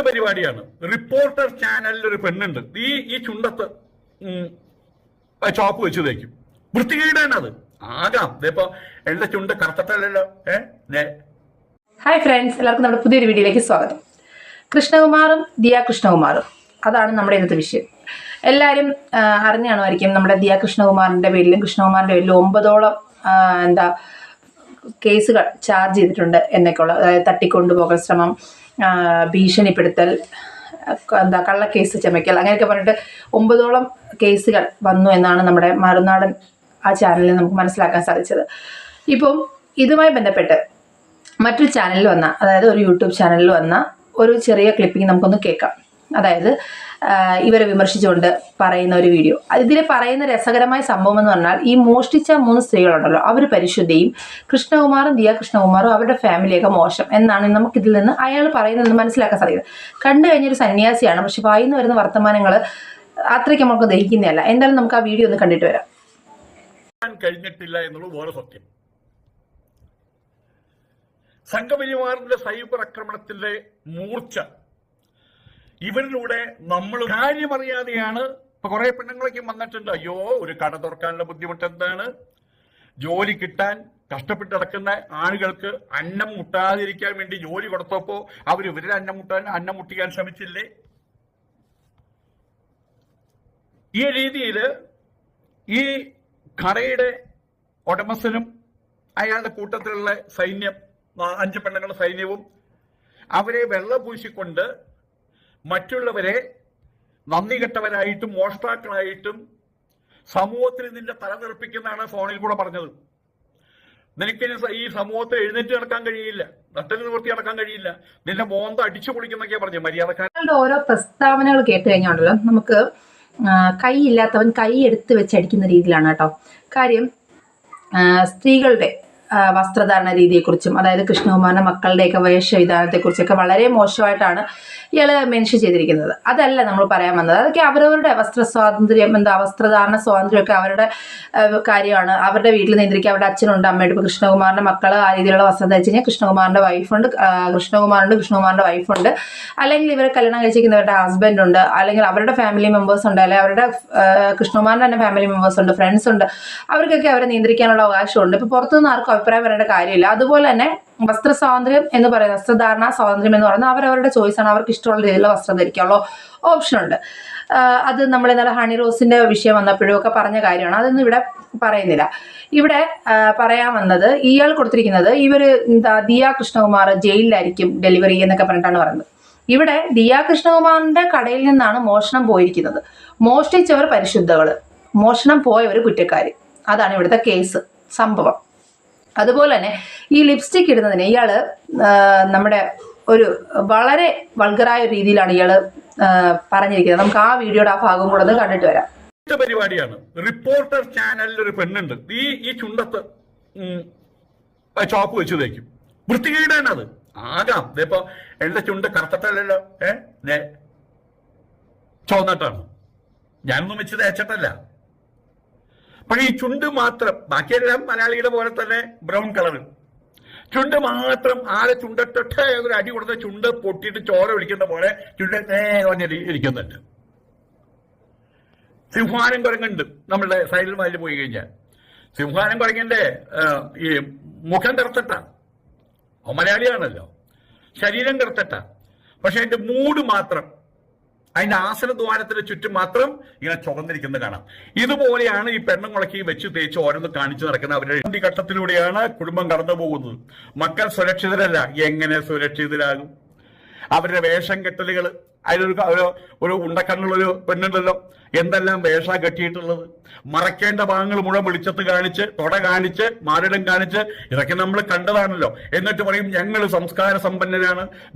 പരിപാടിയാണ്. റിപ്പോർട്ടർ ചാനലിൽ ഒരു പെണ്ണുണ്ട്, ഈ ചുണ്ടത്ത് ചോപ്പ് വെച്ച് തേക്കും. വൃത്തികേടാണത്. ആകാം ഇതിപ്പോ എന്റെ ചുണ്ട് കറുത്തട്ടല്ലോ. ഹായ് ഫ്രണ്ട്സ്, എല്ലാവർക്കും നമ്മുടെ പുതിയൊരു വീഡിയോയിലേക്ക് സ്വാഗതം. കൃഷ്ണകുമാറും ദിയ കൃഷ്ണകുമാറും, അതാണ് നമ്മുടെ ഇന്നത്തെ വിഷയം. എല്ലാവരും അറിഞ്ഞാണുമായിരിക്കും, നമ്മുടെ ദിയ കൃഷ്ണകുമാറിൻ്റെ പേരിലും കൃഷ്ണകുമാറിൻ്റെ പേരിലും 9ഓളം കേസുകൾ ചാർജ് ചെയ്തിട്ടുണ്ട് എന്നൊക്കെയുള്ള. അതായത് തട്ടിക്കൊണ്ടുപോകൽ ശ്രമം, ഭീഷണിപ്പെടുത്തൽ, കള്ളക്കേസ് ചമയ്ക്കൽ, അങ്ങനെയൊക്കെ പറഞ്ഞിട്ട് 9ഓളം കേസുകൾ വന്നു എന്നാണ് നമ്മുടെ മറുനാടൻ ആ ചാനലിൽ നമുക്ക് മനസ്സിലാക്കാൻ സാധിച്ചത്. ഇപ്പം ഇതുമായി ബന്ധപ്പെട്ട് മറ്റൊരു ചാനലിൽ വന്ന, അതായത് ഒരു യൂട്യൂബ് ചാനലിൽ വന്ന ഒരു ചെറിയ ക്ലിപ്പിംഗ് നമുക്കൊന്ന് കേൾക്കാം. അതായത് ഇവരെ വിമർശിച്ചുകൊണ്ട് പറയുന്ന ഒരു വീഡിയോ. ഇതിൽ പറയുന്ന രസകരമായ സംഭവം എന്ന് പറഞ്ഞാൽ, ഈ മോഷ്ടിച്ച 3 സ്ത്രീകളുണ്ടല്ലോ, അവർ പരിശുദ്ധയും ദിയ കൃഷ്ണകുമാറും അവരുടെ ഫാമിലിയൊക്കെ മോശം എന്നാണ് നമുക്കിതിൽ നിന്ന് അയാൾ പറയുന്നതെന്ന് മനസ്സിലാക്കാൻ സാധിക്കുന്നത്. കണ്ടു കഴിഞ്ഞൊരു സന്യാസിയാണ്, പക്ഷെ വായിന്ന് വരുന്ന വർത്തമാനങ്ങൾ അത്രയ്ക്ക് നമുക്ക് ദഹിക്കുന്നതല്ല. എന്തായാലും നമുക്ക് ആ വീഡിയോ ഒന്ന് കണ്ടിട്ട് വരാം. കഴിഞ്ഞിട്ടില്ല എന്നുള്ളത് വേറെ സത്യം. സംഘപരിവാറിന്റെ സൈബർ ആക്രമണത്തിന്റെ മൂർച്ച ഇവരിലൂടെ നമ്മൾ കാര്യമറിയാതെയാണ്. ഇപ്പൊ കുറെ പെണ്ണുങ്ങളൊക്കെ വന്നിട്ടുണ്ട്, അയ്യോ ഒരു കട തുറക്കാനുള്ള ബുദ്ധിമുട്ട് എന്താണ്, ജോലി കിട്ടാൻ കഷ്ടപ്പെട്ട് നടക്കുന്ന ആളുകൾക്ക് അന്നം മുട്ടാതിരിക്കാൻ വേണ്ടി ജോലി കൊടുത്തപ്പോ ഇവരുടെ അന്നം മുട്ടിക്കാൻ ശ്രമിച്ചില്ലേ. ഈ രീതിയിൽ ഈ കടയുടെ ഉടമസ്ഥനും അയാളുടെ കൂട്ടത്തിലുള്ള സൈന്യം, 5 പെണ്ണുങ്ങളുടെ സൈന്യവും അവരെ വെള്ളം പൂശിക്കൊണ്ട് മറ്റുള്ളവരെ നന്ദി കെട്ടവരായിട്ടും മോഷ്ടാക്കളായിട്ടും സമൂഹത്തിൽ നിന്റെ തല തെറിപ്പിക്കുന്നതാണ് ഫോണിൽ കൂടെ പറഞ്ഞത്. നിനക്ക് ഈ സമൂഹത്തെ എഴുന്നേറ്റ് നടക്കാൻ കഴിയില്ല, നട്ടല് നിവർത്തി നടക്കാൻ കഴിയില്ല, നിന്റെ മോന്ത അടിച്ചു പൊളിക്കുന്നൊക്കെയാ പറഞ്ഞു മര്യാദക്കാരുടെ ഓരോ പ്രസ്താവനകൾ കേട്ട് കഴിഞ്ഞാണല്ലോ നമുക്ക് കൈയില്ലാത്തവൻ കൈ എടുത്ത് വെച്ചടിക്കുന്ന രീതിയിലാണ് കേട്ടോ. കാര്യം സ്ത്രീകളുടെ വസ്ത്രധാരണ രീതിയെക്കുറിച്ചും, അതായത് കൃഷ്ണകുമാറിന്റെ മക്കളുടെയൊക്കെ വേഷവിധാനത്തെക്കുറിച്ചൊക്കെ വളരെ മോശമായിട്ടാണ് ഇയാൾ മെൻഷൻ ചെയ്തിരിക്കുന്നത്. അതല്ല നമ്മൾ പറയാൻ വന്നത്. അതൊക്കെ അവരവരുടെ വസ്ത്ര സ്വാതന്ത്ര്യം, വസ്ത്രധാരണ സ്വാതന്ത്ര്യമൊക്കെ അവരുടെ കാര്യമാണ്. അവരുടെ വീട്ടിൽ നിയന്ത്രിക്കുക. അവരുടെ അച്ഛനുണ്ട്, അമ്മയുണ്ട്. ഇപ്പോൾ കൃഷ്ണകുമാറിന്റെ മക്കൾ ആ രീതിയിലുള്ള വസ്ത്രം ധരിച്ചു കഴിഞ്ഞാൽ കൃഷ്ണകുമാറിന്റെ വൈഫുണ്ട്, അല്ലെങ്കിൽ ഇവരെ കല്യാണം കഴിച്ചിരിക്കുന്നവരുടെ ഹസ്ബൻഡ് ഉണ്ട്, അല്ലെങ്കിൽ അവരുടെ ഫാമിലി മെമ്പേഴ്സ് ഉണ്ട്, അല്ലെങ്കിൽ അവരുടെ കൃഷ്ണകുമാറിന്റെ തന്നെ ഫാമിലി മെമ്പേഴ്സ് ഉണ്ട്, ഫ്രണ്ട്സ് ഉണ്ട്. അവർക്കൊക്കെ അവരെ നിയന്ത്രിക്കാനുള്ള അവകാശമുണ്ട്. ഇപ്പൊ പുറത്തുനിന്ന് ആർക്കും അഭിപ്രായം വരേണ്ട കാര്യമില്ല. അതുപോലെ തന്നെ വസ്ത്ര സ്വാതന്ത്ര്യം എന്ന് പറയുന്നത്, വസ്ത്രധാരണ സ്വാതന്ത്ര്യം എന്ന് പറയുന്നത് അവരവരുടെ ചോയ്സാണ്. അവർക്ക് ഇഷ്ടമുള്ള രീതിയിലുള്ള വസ്ത്രം ധരിക്കാനുള്ള ഓപ്ഷൻ ഉണ്ട്. അത് നമ്മൾ ഇന്നലെ ഹണി റോസിന്റെ വിഷയം വന്നപ്പോഴും ഒക്കെ പറഞ്ഞ കാര്യമാണ്. അതൊന്നും ഇവിടെ പറയുന്നില്ല. ഇവിടെ പറയാൻ വന്നത്, ഇയാൾ കൊടുത്തിരിക്കുന്നത് ദിയ കൃഷ്ണകുമാർ ജയിലിലായിരിക്കും ഡെലിവറി എന്നൊക്കെ പറഞ്ഞിട്ടാണ് പറയുന്നത്. ഇവിടെ ദിയ കൃഷ്ണകുമാറിന്റെ കടയിൽ നിന്നാണ് മോഷണം പോയിരിക്കുന്നത്. മോഷ്ടിച്ചവർ പരിശുദ്ധകള്, മോഷണം പോയവർ കുറ്റക്കാര്. അതാണ് ഇവിടുത്തെ കേസ് സംഭവം. അതുപോലെ തന്നെ ഈ ലിപ്സ്റ്റിക് ഇടുന്നതിന് ഇയാള് നമ്മുടെ ഒരു വളരെ വൾഗറായ രീതിയിലാണ് ഇയാള് പറഞ്ഞിരിക്കുന്നത്. നമുക്ക് ആ വീഡിയോയുടെ ആ ഭാഗം കൂടെ ഒന്ന് കണ്ടിട്ട് വരാം. പരിപാടിയാണ്. റിപ്പോർട്ടർ ചാനലിൽ ഒരു പെണ്ണുണ്ട്, ഈ ചുണ്ടത്ത് ചോപ്പ് വെച്ച് തേക്കും. വൃത്തികേടാണത്. ആകാം ഇതിപ്പോ എന്റെ ചുണ്ട് കറുത്തട്ടല്ലോ, ചോന്നിട്ടാണ്. ഞാനൊന്നും വെച്ച് തേച്ചിട്ടല്ല. പക്ഷെ ഈ ചുണ്ട് മാത്രം, ബാക്കിയെല്ലാം മലയാളിയുടെ പോലെ തന്നെ ബ്രൗൺ കളറ്, ചുണ്ട് മാത്രം ആരെ ചുണ്ടട്ടെ ഒരു അടി കൊടുത്ത ചുണ്ട് പൊട്ടിയിട്ട് ചോര വിളിക്കുന്ന പോലെ ചുണ്ട് ഇരിക്കുന്നുണ്ട്. സിംഹാനം കുരങ്ങുണ്ട് നമ്മളുടെ സൈഡിൽ മതിൽ പോയി കഴിഞ്ഞാൽ. സിംഹാനം കുരങ്ങന്റെ ഈ മുഖം കറുത്തട്ട, മലയാളിയാണല്ലോ, ശരീരം കറുത്തട്ട, പക്ഷെ അതിന്റെ മൂട് മാത്രം, അതിന്റെ ആസനദ്വാരത്തിന് ചുറ്റും മാത്രം ഇങ്ങനെ ചുവന്നിരിക്കുന്നത് കാണാം. ഇതുപോലെയാണ് ഈ പെണ്ണുങ്ങളൊക്കെ വെച്ച് തേച്ച് ഓരോന്ന് കാണിച്ചു നടക്കുന്ന അവരുടെ ഘട്ടത്തിലൂടെയാണ് കുടുംബം കടന്നു പോകുന്നത്. മക്കൾ സുരക്ഷിതരല്ല. എങ്ങനെ സുരക്ഷിതരാകും? അവരുടെ വേഷം കെട്ടലുകൾ, ഒരു ഉണ്ടക്കണ്ണുള്ളൊരു പെണ്ണുണ്ടല്ലോ, എന്തെല്ലാം വേഷ കെട്ടിയിട്ടുള്ളത്. മറക്കേണ്ട ഭാഗങ്ങൾ മുഴുവൻ വെളിച്ചത്ത് കാണിച്ച്, തൊട കാണിച്ച്, മാറിടം കാണിച്ച്, ഇതൊക്കെ നമ്മൾ കണ്ടതാണല്ലോ. എന്നിട്ട് പറയും ഞങ്ങൾ സംസ്കാര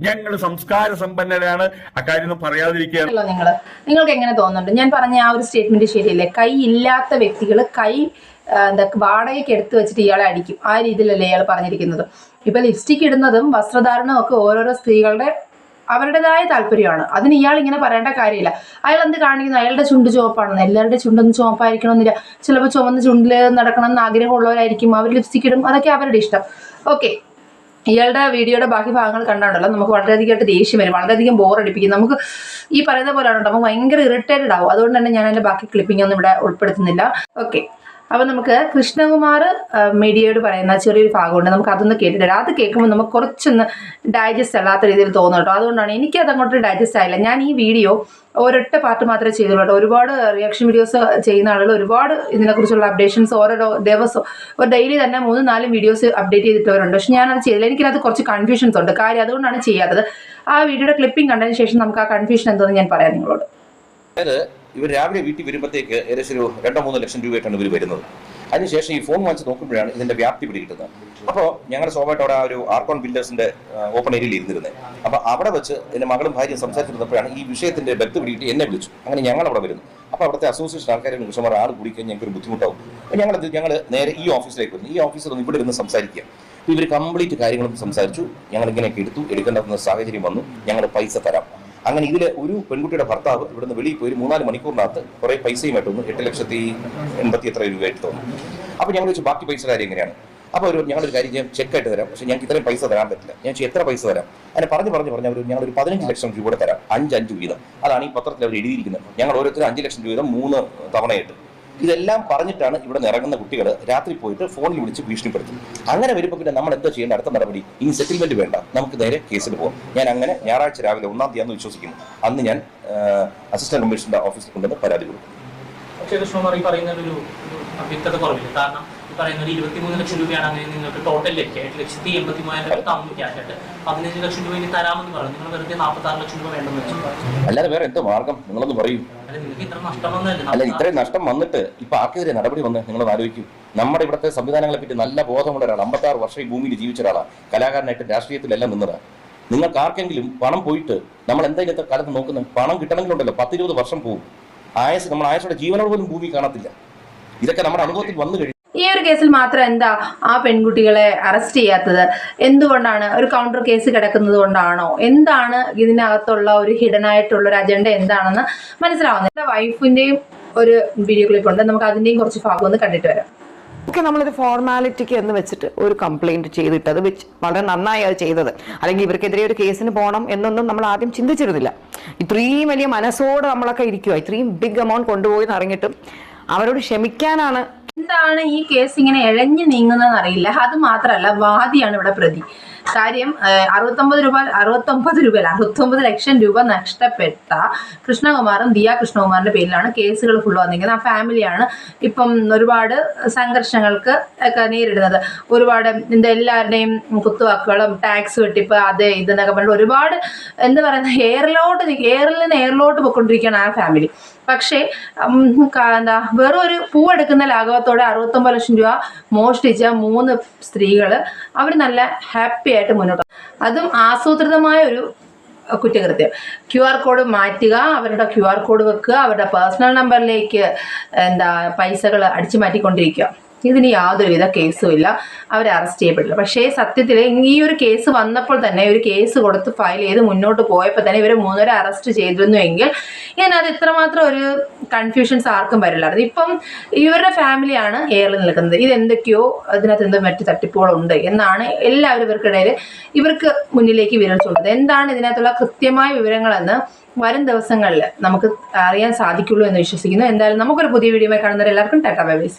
സമ്പന്നരാണ്. അക്കാര്യം പറയാതിരിക്കുകയാണ്. നിങ്ങൾക്ക് എങ്ങനെ തോന്നുന്നുണ്ട്? ഞാൻ പറഞ്ഞ ആ ഒരു സ്റ്റേറ്റ്മെന്റ് ശരിയല്ലേ? കൈ ഇല്ലാത്ത വ്യക്തികൾ കൈ വാടകയ്ക്ക് എടുത്തു വെച്ചിട്ട് ഇയാളെ അടിക്കും. ആ രീതിയിലല്ലേ ഇയാൾ പറഞ്ഞിരിക്കുന്നത്. ഇപ്പൊ ലിപ്സ്റ്റിക് ഇടുന്നതും വസ്ത്രധാരണവും ഒക്കെ ഓരോരോ സ്ത്രീകളുടെ അവരുടേതായ താല്പര്യമാണ്. അതിന് ഇയാൾ ഇങ്ങനെ പറയേണ്ട കാര്യമില്ല. അയാൾ എന്ത് കാണിക്കുന്നു? അയാളുടെ ചുണ്ട് ചുവപ്പാണെന്ന്. എല്ലാവരുടെ ചുണ്ടൊന്നും ചുവപ്പായിരിക്കണമെന്നില്ല. ചിലപ്പോൾ ചുവന്ന ചുണ്ടിൽ നടക്കണം എന്ന് ആഗ്രഹമുള്ളവരായിരിക്കും, അവർ ലിപ്സ്റ്റിക് ഇടും. അതൊക്കെ അവരുടെ ഇഷ്ടം. ഓക്കെ, ഇയാളുടെ വീഡിയോയുടെ ബാക്കി ഭാഗങ്ങൾ കണ്ടാണല്ലോ നമുക്ക് വളരെയധികമായിട്ട് ദേഷ്യം വരും, വളരെയധികം ബോറടിപ്പിക്കും. നമുക്ക് ഈ പറയുന്ന പോലെയാണ് കേട്ടോ, നമുക്ക് ഭയങ്കര ഇറിറ്റേറ്റഡ് ആവും. അതുകൊണ്ട് തന്നെ ഞാൻ അതിൻ്റെ ബാക്കി ക്ലിപ്പിംഗ് ഒന്നും ഇവിടെ ഉൾപ്പെടുത്തുന്നില്ല. ഓക്കെ, അപ്പോൾ നമുക്ക് കൃഷ്ണകുമാർ മീഡിയയോട് പറയുന്ന ചെറിയൊരു ഭാഗമുണ്ട്, നമുക്ക് അതൊന്ന് കേട്ടിട്ട് അത് കേൾക്കുമ്പോൾ നമുക്ക് കുറച്ചൊന്ന് ഡൈജസ്റ്റ് അല്ലാത്ത രീതിയിൽ തോന്നും കേട്ടോ. അതുകൊണ്ടാണ് എനിക്കത് അങ്ങോട്ട് ഡൈജസ്റ്റ് ആയില്ല. ഞാൻ ഈ വീഡിയോ ഒരൊറ്റ പാർട്ട് മാത്രമേ ചെയ്തുള്ളൂ കേട്ടോ. ഒരുപാട് റിയാക്ഷൻ വീഡിയോസ് ചെയ്യുന്ന ആളുകൾ ഒരുപാട് ഇതിനെക്കുറിച്ചുള്ള അപ്ഡേഷൻസ് ഓരോ ദിവസവും ഒരു ഡെയിലി തന്നെ 3-4 വീഡിയോസ് അപ്ഡേറ്റ് ചെയ്തിട്ടവരുണ്ട്. പക്ഷെ ഞാനത് ചെയ്തില്ല. എനിക്കതിനകത്ത് കുറച്ച് കൺഫ്യൂഷൻസ് ഉണ്ട്. കാര്യം അതുകൊണ്ടാണ് ചെയ്യാത്തത്. ആ വീഡിയോയുടെ ക്ലിപ്പിംഗ് കണ്ടതിന് ശേഷം നമുക്ക് ആ കൺഫ്യൂഷൻ എന്താണെന്ന് ഞാൻ പറയാം നിങ്ങളോട്. ഇവർ രാവിലെ വീട്ടിൽ വരുമ്പോഴത്തേക്ക് ഏകദേശം ഒരു 2-3 ലക്ഷം രൂപയായിട്ടാണ് ഇവർ വരുന്നത്. അതിനുശേഷം ഈ ഫോൺ വാങ്ങിച്ച് നോക്കുമ്പോഴാണ് ഇതിന്റെ വ്യാപ്തി പിടികിട്ടുന്നത്. അപ്പോൾ ഞങ്ങളുടെ സ്വാഭാവികമായിട്ട് അവിടെ ഒരു ആർക്കോൺ ബിൽഡേഴ്സിന്റെ ഓപ്പൺ ഏരിയയിൽ ഇരുന്നിരുന്നത്. അപ്പോൾ അവിടെ വെച്ച് എൻ്റെ മകളും ഭാര്യയും സംസാരിച്ചിരുന്നപ്പോഴാണ് ഈ വിഷയത്തിന്റെ ബെത്ത് പിടിയിട്ട് എന്നെ വിളിച്ചു. അങ്ങനെ ഞങ്ങൾ അവിടെ വരുന്നു. അപ്പോൾ അവിടുത്തെ അസോസിയേഷൻ ആൾക്കാരെ കൃഷ്ണകുമാർ ആൾ കൂടിക്കഴിഞ്ഞാൽ ഞങ്ങൾക്ക് ഒരു ബുദ്ധിമുട്ടാവും. അപ്പോൾ ഞങ്ങൾ നേരെ ഈ ഓഫീസിലേക്ക് വരുന്നു. ഈ ഓഫീസിൽ ഇവിടെ ഇരുന്ന് സംസാരിക്കുക. ഇവർ കംപ്ലീറ്റ് കാര്യങ്ങളും സംസാരിച്ചു. ഞങ്ങൾ ഇങ്ങനെയൊക്കെ എടുക്കേണ്ട സാഹചര്യം വന്നു. ഞങ്ങൾ പൈസ തരാം. അങ്ങനെ ഇതിൽ ഒരു പെൺകുട്ടിയുടെ ഭർത്താവ് ഇവിടുന്ന് വെളിയിൽ പോയി 3-4 മണിക്കൂറിനകത്ത് കുറേ പൈസയുമായിട്ട് വന്നു. 8,80,000 എത്ര രൂപയായിട്ട് തോന്നുന്നു. അപ്പോൾ ഞങ്ങൾ വെച്ച് ബാക്കി പൈസ കാര്യം എങ്ങനെയാണ്? അപ്പോൾ ഞങ്ങളൊരു കാര്യം ചെയ്യാം, ചെക്കായിട്ട് തരാം. പക്ഷേ ഞങ്ങൾക്ക് ഇത്രയും പൈസ തരാൻ പറ്റില്ല. ഞാൻ എത്ര പൈസ തരാം? അങ്ങനെ പറഞ്ഞ് ഞങ്ങളൊരു 15 ലക്ഷം രൂപ കൂടെ തരാം. 5 വീതം. അതാണ് ഈ പത്രത്തിൽ അവർ എഴുതിയിരിക്കുന്നത്. ഞങ്ങൾ ഓരോരുത്തരും 5 ലക്ഷം രൂപ വീതം 3 തവണയായിട്ട്. ഇതെല്ലാം പറഞ്ഞിട്ടാണ് ഇവിടെ നിന്ന് ഇറങ്ങുന്ന കുട്ടികൾ രാത്രി പോയിട്ട് ഫോണിൽ വിളിച്ച് ഭീഷണിപ്പെടുത്തും. അങ്ങനെ വരുമ്പോൾ പിന്നെ നമ്മൾ എന്താ ചെയ്യേണ്ട? അടുത്ത നടപടി ഇനി സെറ്റിൽമെന്റ് വേണ്ട, നമുക്ക് നേരെ കേസിൽ പോകാം. ഞാൻ അങ്ങനെ ഞായറാഴ്ച രാവിലെ 1-ാം തീയതി വിശ്വസിക്കുന്നു. അന്ന് ഞാൻ അസിസ്റ്റന്റ് കമ്മീഷണറുടെ ഓഫീസിൽ കൊണ്ടുവന്ന് പരാതി കൊടുക്കും. പക്ഷേ കൃഷ്ണകുമാർ ഈ പറയുന്ന ഒരു വ്യക്തത കുറവില്ല. കാരണം ഈ പറയുന്നത് 23 ലക്ഷം രൂപയാണ് അങ്ങനെ നിങ്ങൾക്ക് ടോട്ടൽ ലഭിക്കുക. 8,83,000 തന്നു ക്യാഷായിട്ട്. 15 ലക്ഷം രൂപ ഇനി തരാമെന്ന് പറഞ്ഞു. നിങ്ങൾ വെറുതെ 46 ലക്ഷം രൂപ വേണ്ടെന്ന് വെച്ചു. അല്ലാതെ വേറെ എന്തോ മാർഗം നിങ്ങളൊന്ന് പറയൂ. നിങ്ങൾക്ക് ഇത്ര നഷ്ടം വന്നതല്ലേ? അല്ല, ഇത്രയും നഷ്ടം വന്നിട്ട് ഇപ്പൊ ആർക്കെതിരെ നടപടി വന്ന് നിങ്ങളൊന്ന് ആലോചിക്കും. നമ്മുടെ ഇവിടുത്തെ സംവിധാനങ്ങളെ പറ്റി നല്ല ബോധമുള്ള ഒരാൾ, 56 വർഷം ഈ ഭൂമിയിൽ ജീവിച്ച ഒരാളാണ്, കലാകാരനായിട്ട് രാഷ്ട്രീയത്തിലെല്ലാം നിന്നതാണ്. നിങ്ങൾക്ക് ആർക്കെങ്കിലും പണം പോയിട്ട് നമ്മൾ എന്തായാലും കാലത്ത് നോക്കുന്നത് പണം കിട്ടണമെങ്കിലുണ്ടല്ലോ 10-20 വർഷം പോകും. നമ്മൾ ആയസോടെ ജീവനോട് പോലും ഭൂമി കാണത്തില്ല. ഇതൊക്കെ നമ്മുടെ അനുഭവത്തിൽ വന്നു കഴിഞ്ഞു. ഈ ഒരു കേസിൽ മാത്രം എന്താ ആ പെൺകുട്ടികളെ അറസ്റ്റ് ചെയ്യാത്തത്? എന്തുകൊണ്ടാണ്? ഒരു കൗണ്ടർ കേസ് കിടക്കുന്നത് കൊണ്ടാണോ? എന്താണ് ഇതിനകത്തുള്ള ഒരു ഹിഡൻ ആയിട്ടുള്ള ഒരു അജണ്ട എന്താണെന്ന് മനസ്സിലാവുന്നത്. വൈഫിന്റെയും ഒരു വീഡിയോ ക്ലിപ്പ് ഉണ്ട്, നമുക്ക് അതിന്റെയും കുറച്ച് ഭാഗം ഒന്ന് കണ്ടിട്ട് വരാം. ഒക്കെ നമ്മളൊരു ഫോർമാലിറ്റിക്ക് എന്ന് വെച്ചിട്ട് ഒരു കംപ്ലൈന്റ് ചെയ്തിട്ടത് വളരെ നന്നായി അത് ചെയ്തത്. അല്ലെങ്കിൽ ഇവർക്കെതിരെ ഒരു കേസിന് പോകണം എന്നൊന്നും നമ്മൾ ആദ്യം ചിന്തിച്ചിരുന്നില്ല. ഇത്രയും വലിയ മനസ്സോടെ നമ്മളൊക്കെ ഇരിക്കുക, ഇത്രയും ബിഗ് എമൗണ്ട് കൊണ്ടുപോയി എന്നറിഞ്ഞിട്ടും അവരോട് ക്ഷമിക്കാനാണ്. എന്താണ് ഈ കേസ് ഇങ്ങനെ ഇഴഞ്ഞു നീങ്ങുന്നതെന്ന് അറിയില്ല. അത് മാത്രമല്ല, വാദിയാണ് ഇവിടെ പ്രതി. കാര്യം 69 ലക്ഷം രൂപ നഷ്ടപ്പെട്ട കൃഷ്ണകുമാറും ദിയ കൃഷ്ണകുമാറിന്റെ പേരിലാണ് കേസുകൾ ഫുള്ള് വന്നിരിക്കുന്നത്. ആ ഫാമിലിയാണ് ഇപ്പം ഒരുപാട് സംഘർഷങ്ങൾക്ക് ഒക്കെ നേരിടുന്നത്. ഒരുപാട് എല്ലാവരുടെയും കുത്തുവാക്കുകളും ടാക്സ് വെട്ടിപ്പ് അത് ഇതെന്നൊക്കെ പറഞ്ഞിട്ട് ഒരുപാട് എന്താ പറയുക, എയറിൽ നിന്ന് എയറിലോട്ട് പോയിക്കൊണ്ടിരിക്കുകയാണ് ആ ഫാമിലി. പക്ഷേ വെറും ഒരു പൂവെടുക്കുന്ന ലാഘവത്തോടെ 69 ലക്ഷം രൂപ മോഷ്ടിച്ച 3 സ്ത്രീകൾ അവർ നല്ല ഹാപ്പി ആയിട്ട് മുന്നോട്ട്. അതും ആസൂത്രിതമായ ഒരു കുറ്റകൃത്യം. QR കോഡ് മാറ്റുക, അവരുടെ QR കോഡ് വെക്കുക, അവരുടെ പേഴ്സണൽ നമ്പറിലേക്ക് പൈസകൾ അടിച്ചു മാറ്റിക്കൊണ്ടിരിക്കുക. ഇതിന് യാതൊരുവിധ കേസും ഇല്ല. അവരെ അറസ്റ്റ് ചെയ്യപ്പെട്ടില്ല. പക്ഷേ സത്യത്തിൽ ഈ ഒരു കേസ് വന്നപ്പോൾ തന്നെ, ഒരു കേസ് കൊടുത്ത് ഫയൽ ചെയ്ത് മുന്നോട്ട് പോയപ്പോൾ തന്നെ ഇവരെ 3 പേരെ അറസ്റ്റ് ചെയ്തിരുന്നുവെങ്കിൽ ഇതിനകത്ത് ഇത്രമാത്രം ഒരു കൺഫ്യൂഷൻസ് ആർക്കും വരില്ലായിരുന്നു. ഇപ്പം ഇവരുടെ ഫാമിലിയാണ് എയറിൽ നിൽക്കുന്നത്. ഇതെന്തൊക്കെയോ ഇതിനകത്ത് എന്തോ മറ്റു തട്ടിപ്പുകളുണ്ട് എന്നാണ് എല്ലാവരും ഇവർക്കിടയിൽ ഇവർക്ക് മുന്നിലേക്ക് വിരൽ ചൂണ്ടുന്നത്. എന്താണ് ഇതിനകത്തുള്ള കൃത്യമായ വിവരങ്ങളെന്ന് വരും ദിവസങ്ങളിൽ നമുക്ക് അറിയാൻ സാധിക്കുള്ളൂ എന്ന് വിശ്വസിക്കുന്നു. എന്തായാലും നമുക്കൊരു പുതിയ വീഡിയോയുമായി കാണുന്നവരെല്ലാവർക്കും ടാറ്റാ ബൈ ബൈ.